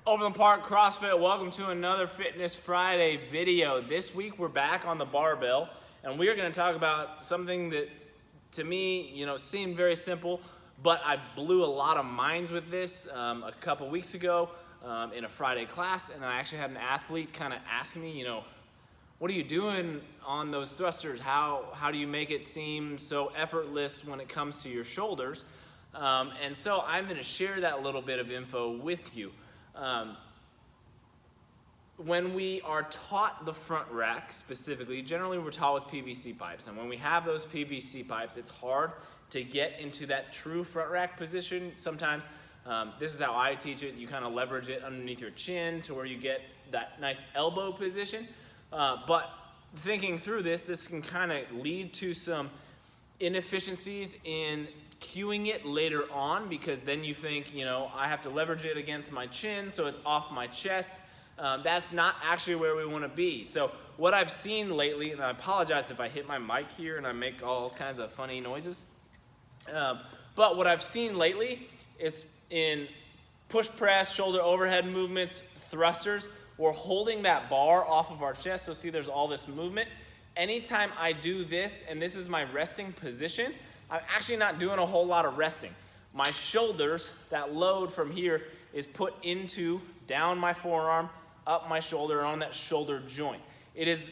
Overland Park CrossFit, welcome to another Fitness Friday video. This week we're back on the barbell and we are going to talk about something that to me, seemed very simple, but I blew a lot of minds with this a couple weeks ago in a Friday class, and I actually had an athlete kind of ask me, what are you doing on those thrusters? How do you make it seem so effortless when it comes to your shoulders? And so I'm going to share that little bit of info with you. When we are taught the front rack specifically, generally we're taught with PVC pipes, and when we have those PVC pipes, it's hard to get into that true front rack position. Sometimes this is how I teach it. You kind of leverage it underneath your chin to where you get that nice elbow position. But thinking through this can kind of lead to some inefficiencies in cueing it later on, because then you think, I have to leverage it against my chin so it's off my chest. That's not actually where we want to be. So what I've seen lately, and I apologize if I hit my mic here and I make all kinds of funny noises, but what I've seen lately is in push press, shoulder overhead movements, thrusters, we're holding that bar off of our chest. So see, there's all this movement. Anytime I do this, and this is my resting position, I'm actually not doing a whole lot of resting. My shoulders, that load from here is put into down my forearm, up my shoulder, and on that shoulder joint.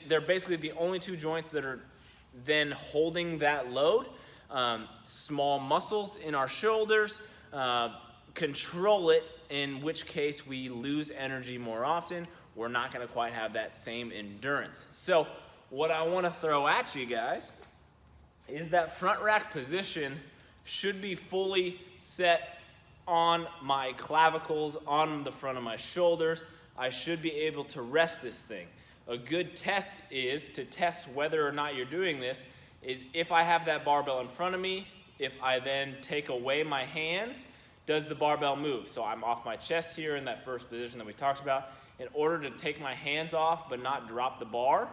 They're basically the only two joints that are then holding that load. Small muscles in our shoulders control it, in which case we lose energy more often. We're not gonna quite have that same endurance. So what I wanna throw at you guys is that front rack position should be fully set on my clavicles, on the front of my shoulders. I should be able to rest this thing. A good test is to test whether or not you're doing this is if I have that barbell in front of me, if I then take away my hands, does the barbell move? So I'm off my chest here in that first position that we talked about. In order to take my hands off but not drop the bar,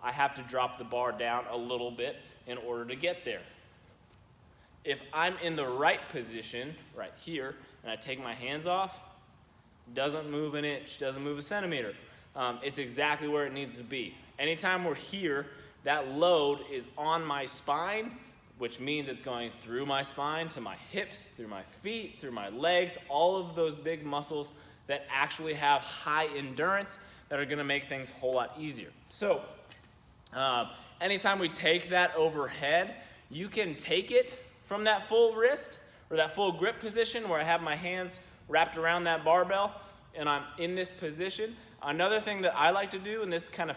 I have to drop the bar down a little bit in order to get there. If I'm in the right position, right here, and I take my hands off, doesn't move an inch, doesn't move a centimeter. It's exactly where it needs to be. Anytime we're here, that load is on my spine, which means it's going through my spine to my hips, through my feet, through my legs, all of those big muscles that actually have high endurance that are gonna make things a whole lot easier. So, anytime we take that overhead, you can take it from that full wrist or that full grip position where I have my hands wrapped around that barbell and I'm in this position. Another thing that I like to do, and this kind of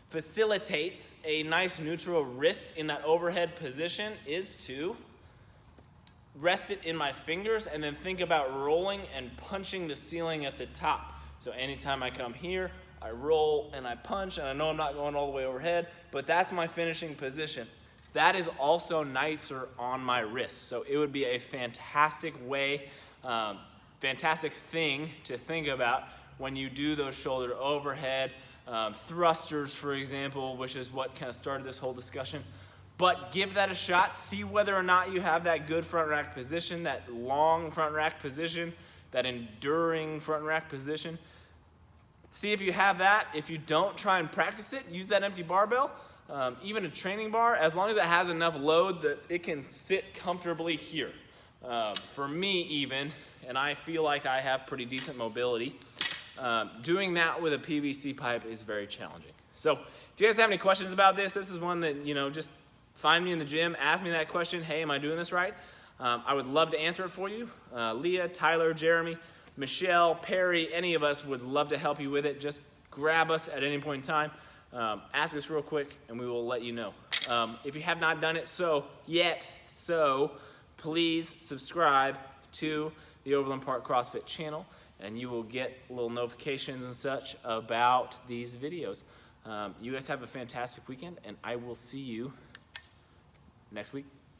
facilitates a nice neutral wrist in that overhead position, is to rest it in my fingers and then think about rolling and punching the ceiling at the top. So anytime I come here, I roll and I punch, and I know I'm not going all the way overhead, but that's my finishing position. That is also nicer on my wrist. So it would be a fantastic way, fantastic thing to think about when you do those shoulder overhead thrusters, for example, which is what kind of started this whole discussion. But give that a shot. See whether or not you have that good front rack position, that long front rack position, that enduring front rack position. See if you have that. If you don't, try and practice it. Use that empty barbell. Even a training bar, as long as it has enough load that it can sit comfortably here. For me even, and I feel like I have pretty decent mobility, doing that with a PVC pipe is very challenging. So if you guys have any questions about this is one that, just find me in the gym, ask me that question. Hey, am I doing this right? I would love to answer it for you. Leah, Tyler, Jeremy, Michelle, Perry, any of us would love to help you with it. Just grab us at any point in time. Ask us real quick and we will let you know. If you have not done it yet, please subscribe to the Overland Park CrossFit channel and you will get little notifications and such about these videos. You guys have a fantastic weekend and I will see you next week.